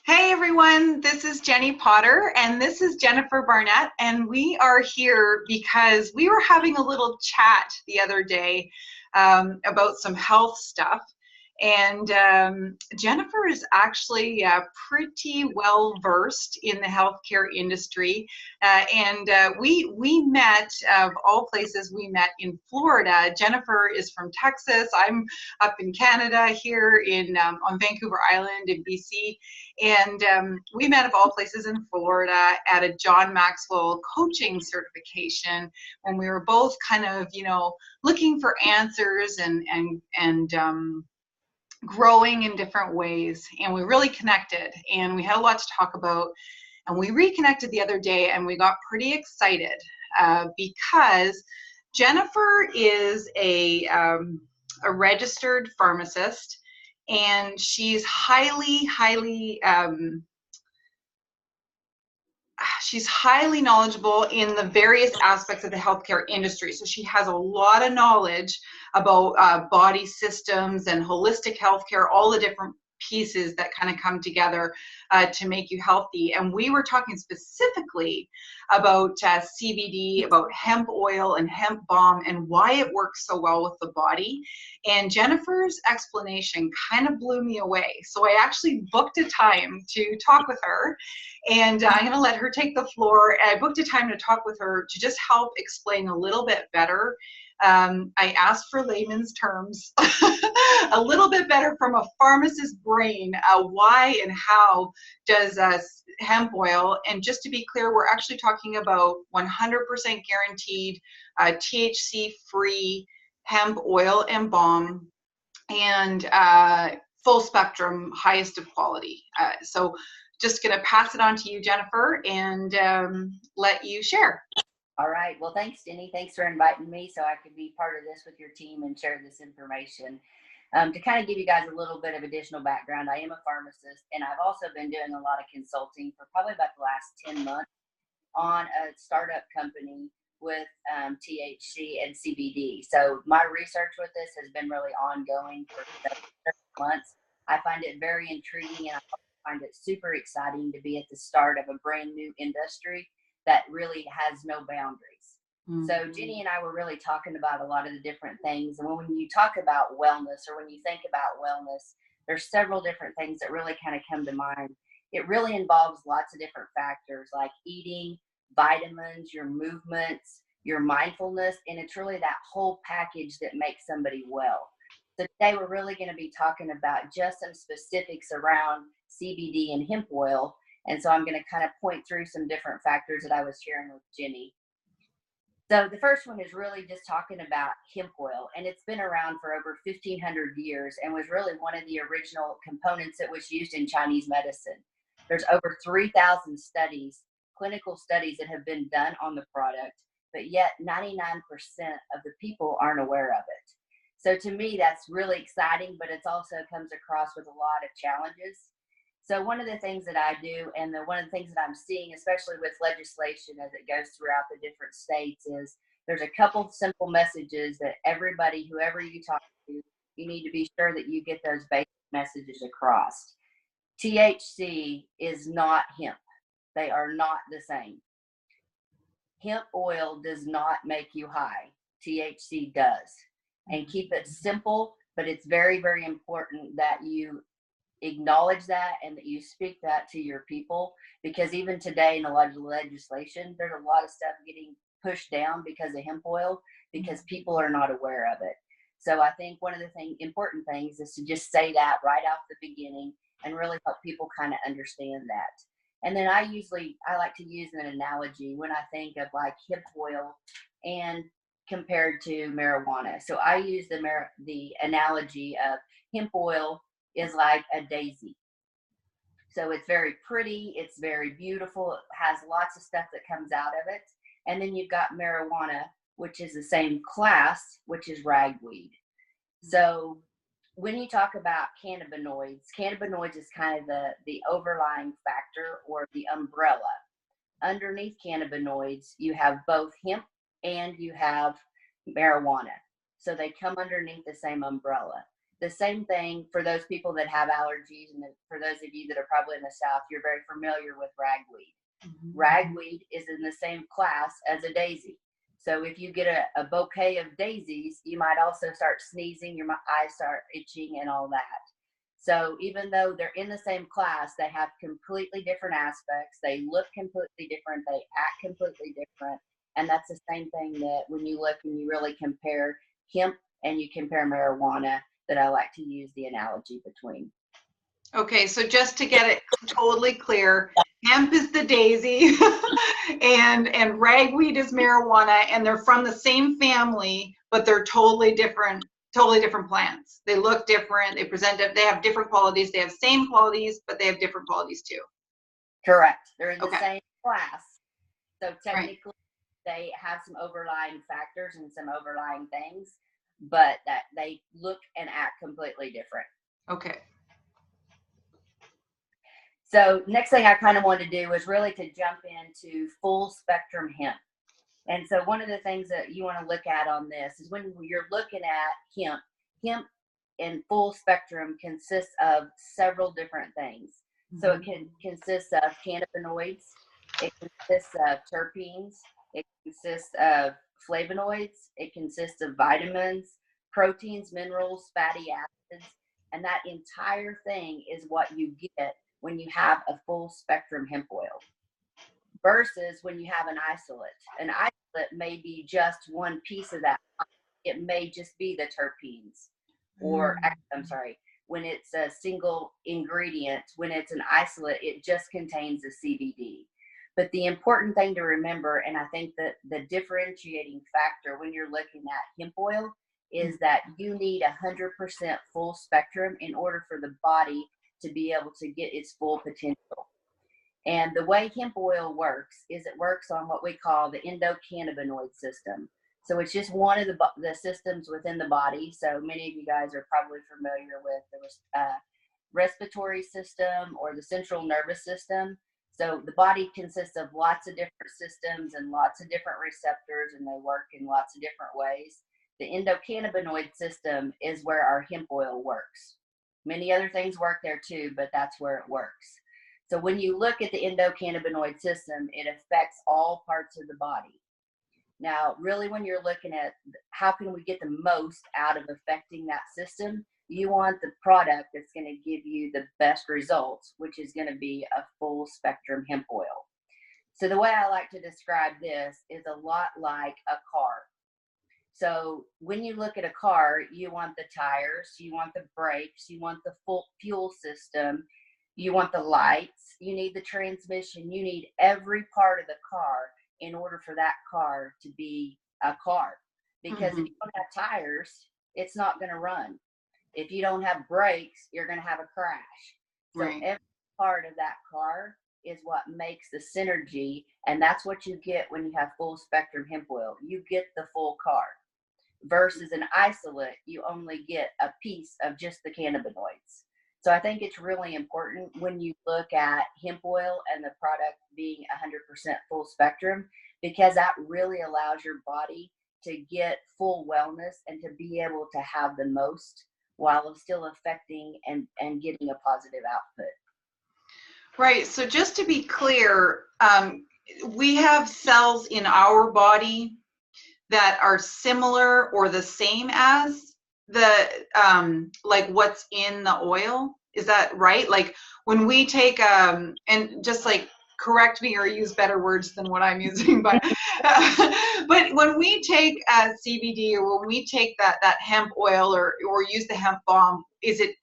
Hey everyone, this is Jennie Potter and this is Jennifer Barnett, and we are here because we were having a little chat the other day about some health stuff. And Jennifer is actually pretty well versed in the healthcare industry. We met, of all places, we met in Florida. Jennifer is from Texas. I'm up in Canada here on Vancouver Island in BC. And we met, of all places, in Florida at a John Maxwell coaching certification when we were both kind of, looking for answers and growing in different ways. And we really connected and we had a lot to talk about. And we reconnected the other day and we got pretty excited because Jennifer is a registered pharmacist, and she's she's highly knowledgeable in the various aspects of the healthcare industry. So she has a lot of knowledge about body systems and holistic healthcare, all the different pieces that kind of come together to make you healthy. And we were talking specifically about CBD, about hemp oil and hemp balm, and why it works so well with the body. And Jennifer's explanation kind of blew me away. So I actually booked a time to talk with her, and I'm going to let her take the floor. I booked a time to talk with her to just help explain a little bit better. I asked for layman's terms, a little bit better from a pharmacist's brain, why and how does hemp oil, and just to be clear, we're actually talking about 100% guaranteed THC-free hemp oil and balm, and full spectrum, highest of quality. So just going to pass it on to you, Jennifer, and let you share. All right. Well, thanks, Jennie. Thanks for inviting me so I could be part of this with your team and share this information. To kind of give you guys a little bit of additional background, I am a pharmacist, and I've also been doing a lot of consulting for probably about the last 10 months on a startup company with THC and CBD. So my research with this has been really ongoing for several months. I find it very intriguing, and I find it super exciting to be at the start of a brand new industry that really has no boundaries. Mm-hmm. So Jennie and I were really talking about a lot of the different things. And when you talk about wellness, or when you think about wellness, there's several different things that really kind of come to mind. It really involves lots of different factors like eating, vitamins, your movements, your mindfulness, and it's really that whole package that makes somebody well. So today we're really going to be talking about just some specifics around CBD and hemp oil. And so I'm going to kind of point through some different factors that I was sharing with Jennie. So the first one is really just talking about hemp oil, and it's been around for over 1,500 years and was really one of the original components that was used in Chinese medicine. There's over 3,000 studies, clinical studies that have been done on the product, but yet 99% of the people aren't aware of it. So to me, that's really exciting, but it also comes across with a lot of challenges. So one of the things that I do, and one of the things that I'm seeing, especially with legislation as it goes throughout the different states, is there's a couple simple messages that everybody, whoever you talk to, you need to be sure that you get those basic messages across. THC is not hemp. They are not the same. Hemp oil does not make you high. THC does. And keep it simple, but it's very, very important that you acknowledge that and that you speak that to your people, because even today in a lot of legislation, there's a lot of stuff getting pushed down because of hemp oil, because people are not aware of it. So I think one of the important things is to just say that right off the beginning and really help people kind of understand that. And then I like to use an analogy when I think of like hemp oil and compared to marijuana. So I use the analogy of hemp oil is like a daisy. So it's very pretty, it's very beautiful, it has lots of stuff that comes out of it. And then you've got marijuana, which is the same class, which is ragweed. So when you talk about cannabinoids is kind of the overlying factor or the umbrella. Underneath cannabinoids, you have both hemp and you have marijuana. So they come underneath the same umbrella. The same thing for those people that have allergies, and for those of you that are probably in the South, you're very familiar with ragweed. Ragweed is in the same class as a daisy. So if you get a bouquet of daisies, you might also start sneezing, your eyes start itching and all that. So even though they're in the same class, they have completely different aspects. They look completely different. They act completely different. And that's the same thing that when you look and you really compare hemp and you compare marijuana, that I like to use the analogy between. Okay, so just to get it totally clear, hemp is the daisy and ragweed is marijuana, and they're from the same family, but they're totally different plants. They look different, they present it, they have different qualities, they have same qualities, but they have different qualities too. Correct. They're in the same class. So technically they have some overlying factors and some overlying things, but that they look and act completely different. Okay. So next thing I kind of wanted to do was really to jump into full spectrum hemp. And so one of the things that you want to look at on this is when you're looking at hemp in full spectrum consists of several different things. So it can consist of cannabinoids, it consists of terpenes, it consists of flavonoids, it consists of vitamins, proteins, minerals, fatty acids, and that entire thing is what you get when you have a full spectrum hemp oil versus when you have an isolate. An isolate may be just one piece of that. It may just be the terpenes, or I'm sorry, when it's a single ingredient, when it's an isolate, it just contains the CBD. But the important thing to remember, and I think that the differentiating factor when you're looking at hemp oil is that you need 100% full spectrum in order for the body to be able to get its full potential. And the way hemp oil works is it works on what we call the endocannabinoid system. So it's just one of the systems within the body. So many of you guys are probably familiar with the respiratory system or the central nervous system. So the body consists of lots of different systems and lots of different receptors, and they work in lots of different ways. The endocannabinoid system is where our hemp oil works. Many other things work there too, but that's where it works. So when you look at the endocannabinoid system, it affects all parts of the body. Now, really, when you're looking at how can we get the most out of affecting that system, you want the product that's going to give you the best results, which is going to be a full spectrum hemp oil. So the way I like to describe this is a lot like a car. So when you look at a car, you want the tires, you want the brakes, you want the full fuel system, you want the lights, you need the transmission, you need every part of the car in order for that car to be a car. Because if you don't have tires, it's not going to run. If you don't have brakes, you're going to have a crash. So every part of that car is what makes the synergy, and that's what you get when you have full spectrum hemp oil. You get the full car. Versus an isolate, you only get a piece of just the cannabinoids. So I think it's really important when you look at hemp oil and the product being 100% full spectrum, because that really allows your body to get full wellness and to be able to have the most while still affecting and getting a positive output. Right. So just to be clear, we have cells in our body that are similar or the same as the like what's in the oil. Is that right? Like when we take and just like correct me or use better words than what I'm using, but but when we take CBD or when we take that hemp oil or use the hemp balm, is it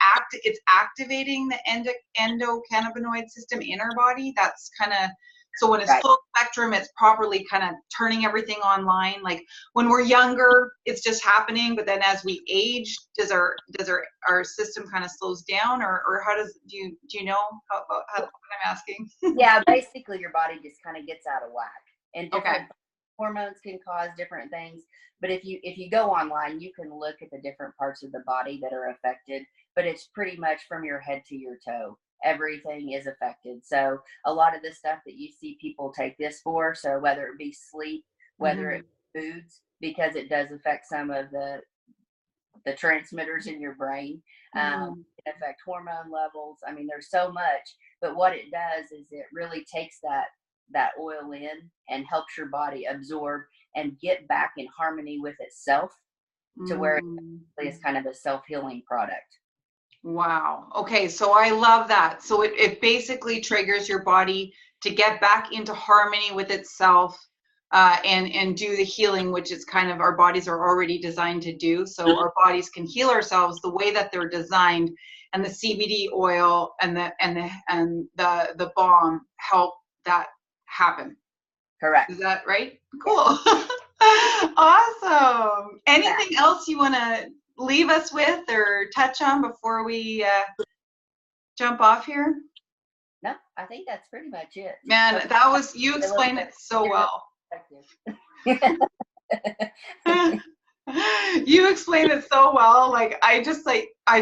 it's activating the endocannabinoid system in our body? That's kind of, so when it's full spectrum, it's properly kind of turning everything online. Like when we're younger, it's just happening, but then as we age, does our system kind of slows down, or how does do you know how what I'm asking? Yeah, basically your body just kind of gets out of whack, and different hormones can cause different things. But if you go online, you can look at the different parts of the body that are affected, but it's pretty much from your head to your toe. Everything is affected. So a lot of the stuff that you see people take this for, so whether it be sleep, whether it be foods, because it does affect some of the the transmitters in your brain. It can affect hormone levels. I mean, there's so much, but what it does is it really takes that oil in and helps your body absorb and get back in harmony with itself, to where it's kind of a self-healing product. Wow. Okay, so I love that. So it basically triggers your body to get back into harmony with itself, and do the healing, which is kind of our bodies are already designed to do. So our bodies can heal ourselves the way that they're designed, and the CBD oil and the balm help that happen. Correct. Is that right? Cool. Awesome. Anything else you want to leave us with or touch on before we jump off here? No, I think that's pretty much it. Man, that was, you explained it so well. You explained it so well. Like, I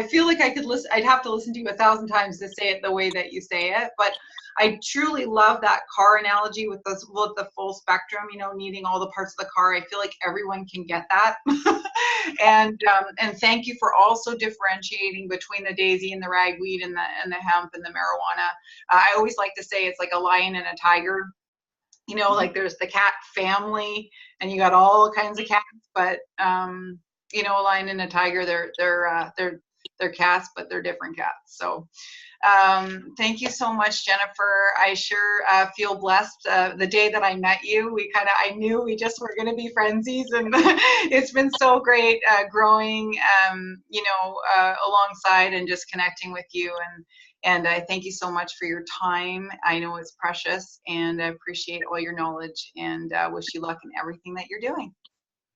feel like I could listen, I'd have to listen to you 1,000 times to say it the way that you say it. But I truly love that car analogy with the full spectrum, you know, needing all the parts of the car. I feel like everyone can get that. And thank you for also differentiating between the daisy and the ragweed and the hemp and the marijuana. I always like to say it's like a lion and a tiger. You know, like there's the cat family, and you got all kinds of cats, but you know, a lion and a tiger, they're cats, but they're different cats. So thank you so much, Jennifer. I sure feel blessed. The day that I met you, I knew we just were going to be friendsies, and it's been so great growing, you know, alongside and just connecting with you. And I thank you so much for your time. I know it's precious, and I appreciate all your knowledge, and wish you luck in everything that you're doing.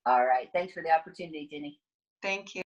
All right. Thanks for the opportunity, Jenny. Thank you.